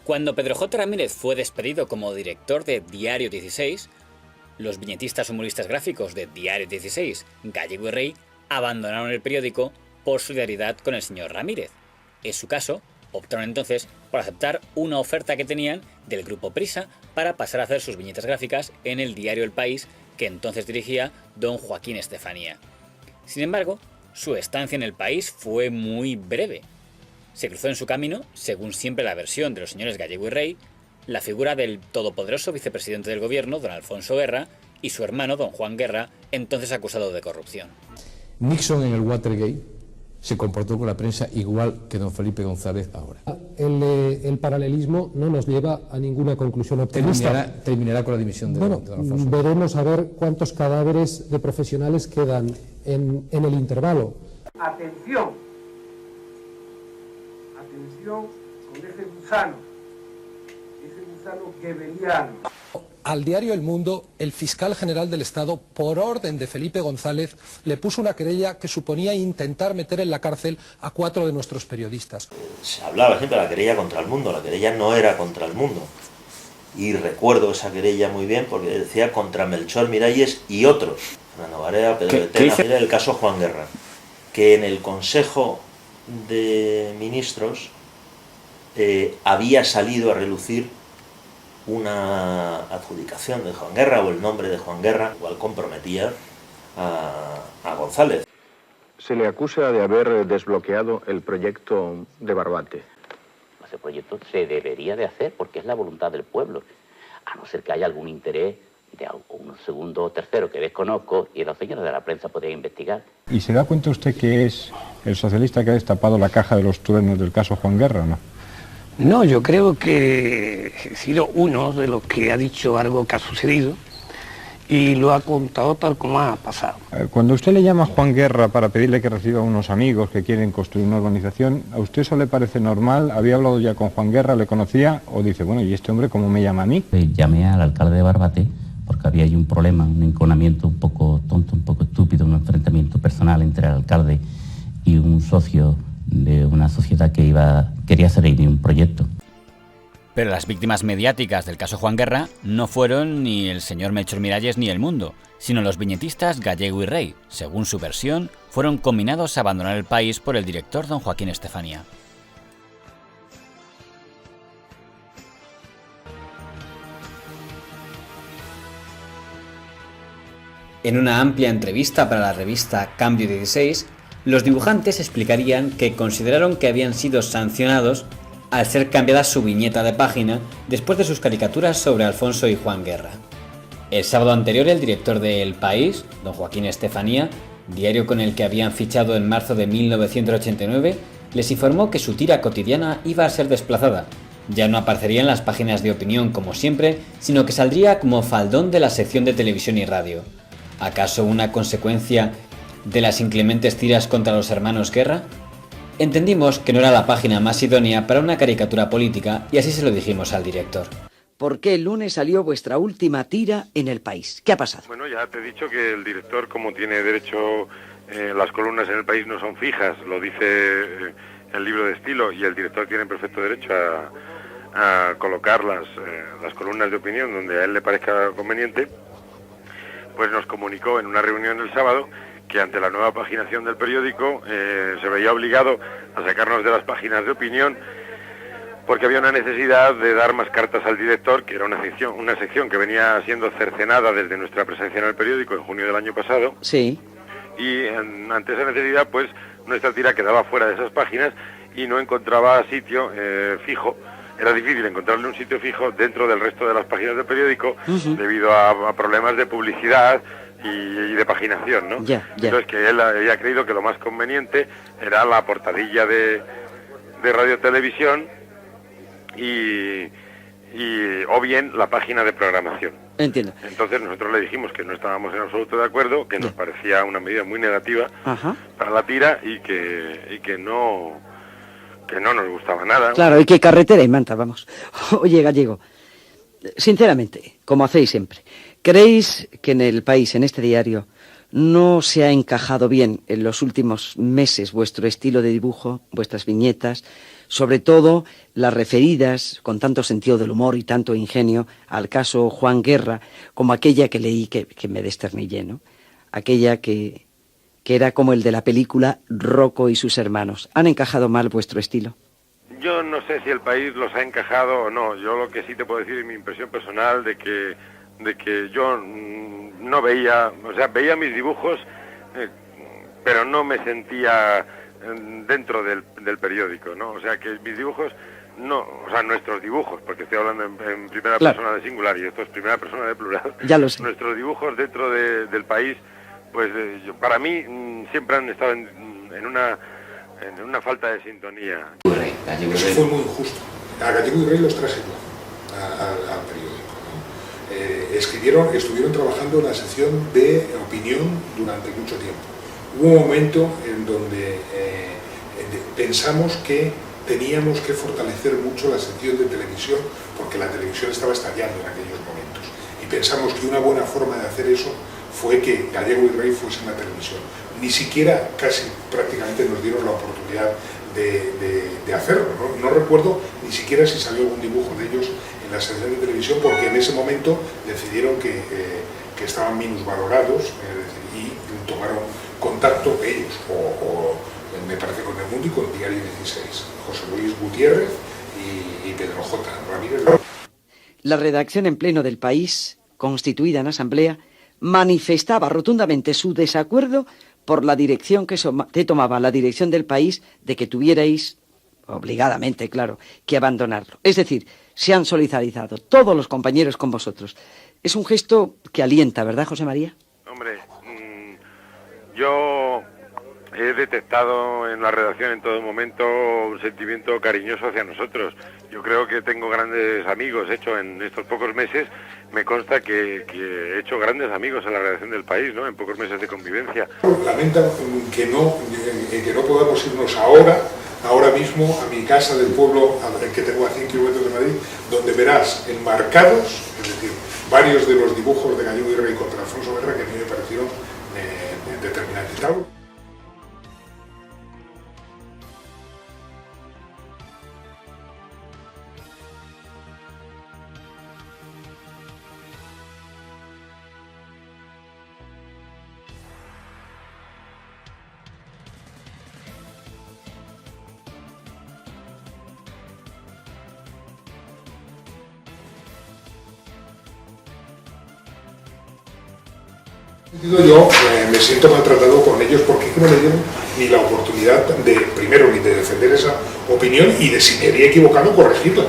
Cuando Pedro J. Ramírez fue despedido como director de Diario 16, los viñetistas humoristas gráficos de Diario 16, Gallego y Rey, abandonaron el periódico por solidaridad con el señor Ramírez. En su caso, optaron entonces por aceptar una oferta que tenían del grupo Prisa para pasar a hacer sus viñetas gráficas en el diario El País, que entonces dirigía don Joaquín Estefanía. Sin embargo, su estancia en El País fue muy breve. Se cruzó en su camino, según siempre la versión de los señores Gallego y Rey, la figura del todopoderoso vicepresidente del gobierno, don Alfonso Guerra, y su hermano, don Juan Guerra, entonces acusado de corrupción. Nixon en el Watergate se comportó con la prensa igual que don Felipe González ahora. El paralelismo no nos lleva a ninguna conclusión optimista. Terminará con la dimisión de don Alfonso. Veremos a ver cuántos cadáveres de profesionales quedan en el intervalo. Atención con ese gusano goebbeliano. Al diario El Mundo, el fiscal general del Estado, por orden de Felipe González, le puso una querella que suponía intentar meter en la cárcel a 4 de nuestros periodistas. Se hablaba siempre de la querella contra el mundo, la querella no era contra el mundo. Y recuerdo esa querella muy bien porque decía contra Melchor Miralles y otros. Fernando Barea, Pedro de Tena, era el caso Juan Guerra, que en el Consejo de Ministros había salido a relucir una adjudicación de Juan Guerra o el nombre de Juan Guerra, cual comprometía a González. Se le acusa de haber desbloqueado el proyecto de Barbate. Ese proyecto se debería de hacer porque es la voluntad del pueblo, a no ser que haya algún interés de un segundo o tercero que desconozco y los señores de la prensa podrían investigar. ¿Y se da cuenta usted que es el socialista que ha destapado la caja de los truenos del caso Juan Guerra, no? No, yo creo que he sido uno de los que ha dicho algo que ha sucedido y lo ha contado tal como ha pasado. Cuando usted le llama a Juan Guerra para pedirle que reciba a unos amigos que quieren construir una urbanización, ¿a usted eso le parece normal? ¿Había hablado ya con Juan Guerra, le conocía? ¿O dice, bueno, ¿y este hombre cómo me llama a mí? Llamé al alcalde de Barbate porque había ahí un problema, un enconamiento un poco tonto, un poco estúpido, un enfrentamiento personal entre el alcalde y un socio de una sociedad que quería hacer ahí un proyecto. Pero las víctimas mediáticas del caso Juan Guerra no fueron ni el señor Melchor Miralles ni El Mundo, sino los viñetistas Gallego y Rey. Según su versión, fueron cominados a abandonar el país por el director don Joaquín Estefanía. En una amplia entrevista para la revista Cambio 16, los dibujantes explicarían que consideraron que habían sido sancionados al ser cambiada su viñeta de página después de sus caricaturas sobre Alfonso y Juan Guerra. El sábado anterior, el director de El País, don Joaquín Estefanía, diario con el que habían fichado en marzo de 1989, les informó que su tira cotidiana iba a ser desplazada. Ya no aparecería en las páginas de opinión como siempre, sino que saldría como faldón de la sección de televisión y radio. ¿Acaso una consecuencia de las inclementes tiras contra los hermanos Guerra? Entendimos que no era la página más idónea para una caricatura política y así se lo dijimos al director. ¿Por qué el lunes salió vuestra última tira en El País? ¿Qué ha pasado? Bueno, ya te he dicho que el director, como tiene derecho, las columnas en El País no son fijas, lo dice el libro de estilo, y el director tiene perfecto derecho a colocar las columnas de opinión donde a él le parezca conveniente. Pues nos comunicó en una reunión el sábado que ante la nueva paginación del periódico se veía obligado a sacarnos de las páginas de opinión porque había una necesidad de dar más cartas al director, que era una sección que venía siendo cercenada desde nuestra presencia en el periódico en junio del año pasado. Sí. Y ante esa necesidad, pues nuestra tira quedaba fuera de esas páginas y no encontraba sitio fijo. Era difícil encontrarle un sitio fijo dentro del resto de las páginas del periódico debido a problemas de publicidad y de paginación, ¿no? Entonces que él había creído que lo más conveniente era la portadilla de Radio Televisión y o bien la página de programación. Entiendo. Entonces nosotros le dijimos que no estábamos en absoluto de acuerdo, que nos parecía una medida muy negativa para la tira y que no nos gustaba nada. Claro, y que carretera y manta, vamos. Oye, Gallego, sinceramente, como hacéis siempre, ¿creéis que en El País, en este diario, no se ha encajado bien en los últimos meses vuestro estilo de dibujo, vuestras viñetas, sobre todo las referidas, con tanto sentido del humor y tanto ingenio, al caso Juan Guerra, como aquella que leí que me desternillé, ¿no? Aquella que era como el de la película Rocco y sus hermanos. ¿Han encajado mal vuestro estilo? Yo no sé si el país los ha encajado o no. Yo lo que sí te puedo decir es mi impresión personal de que yo no veía, o sea, veía mis dibujos, pero no me sentía dentro del periódico, ¿no? O sea, que mis dibujos, no, o sea, nuestros dibujos, porque estoy hablando en primera persona de singular y esto es primera persona de plural. Ya lo sé. Nuestros dibujos dentro del país, pues para mí siempre han estado en una falta de sintonía. Eso fue muy injusto. A Gallego y Rey los traje yo al periódico, ¿no? Estuvieron trabajando en la sección de opinión durante mucho tiempo. Hubo un momento en donde pensamos que teníamos que fortalecer mucho la sección de televisión, porque la televisión estaba estallando en aquellos momentos. Y pensamos que una buena forma de hacer eso fue que Gallego y Rey fuesen la televisión. Ni siquiera, casi prácticamente nos dieron la oportunidad de hacerlo, ¿no? No recuerdo ni siquiera si salió algún dibujo de ellos en la sección de televisión, porque en ese momento decidieron que estaban minusvalorados, y tomaron contacto ellos, o me parece con El Mundo y con Diario 16, José Luis Gutiérrez y Pedro J. Ramírez. La redacción en pleno del País, constituida en asamblea, manifestaba rotundamente su desacuerdo por la dirección que tomaba la dirección del País, de que tuvierais, obligadamente, claro, que abandonarlo. Es decir, se han solidarizado todos los compañeros con vosotros. Es un gesto que alienta, ¿verdad, José María? Hombre, yo he detectado en la redacción en todo momento un sentimiento cariñoso hacia nosotros. Yo creo que tengo grandes amigos, en estos pocos meses, me consta que he hecho grandes amigos en la redacción del País, ¿no? En pocos meses de convivencia. Lamentan que no podamos irnos ahora mismo a mi casa del pueblo, que tengo a 100 kilómetros de Madrid, donde verás enmarcados, es decir, varios de los dibujos de Gallego y Rey contra Alfonso Guerra que a mí me parecieron determinantes. Yo me siento maltratado con ellos porque no me dieron ni la oportunidad de, primero, ni de defender esa opinión y de, si me había equivocado, corregirla.